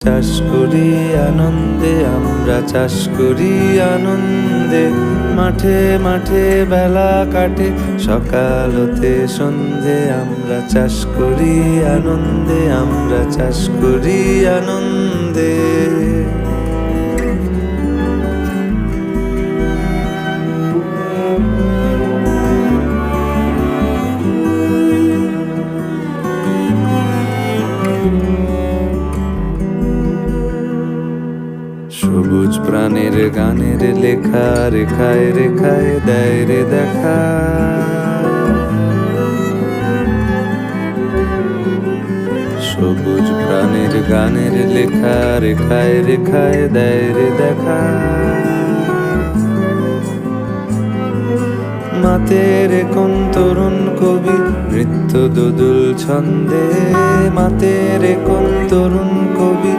চাষ করি আনন্দে, আমরা চাষ করি আনন্দে। মাঠে মাঠে বেলা কাটে, সকাল হতে সন্ধে, আমরা চাষ করি আনন্দে, আমরা চাষ করি আনন্দে। সবুজ প্রাণের গানের লেখা, রেখায় রেখায় দেয় রে দেখা। সবুজ প্রাণের গানের লেখা, রেখায় রেখায় দেয় রে দেখা। মাতের কোন তরুণ কবি নৃত্য দোদুল ছন্দে, মাতের কোন তরুণ কবি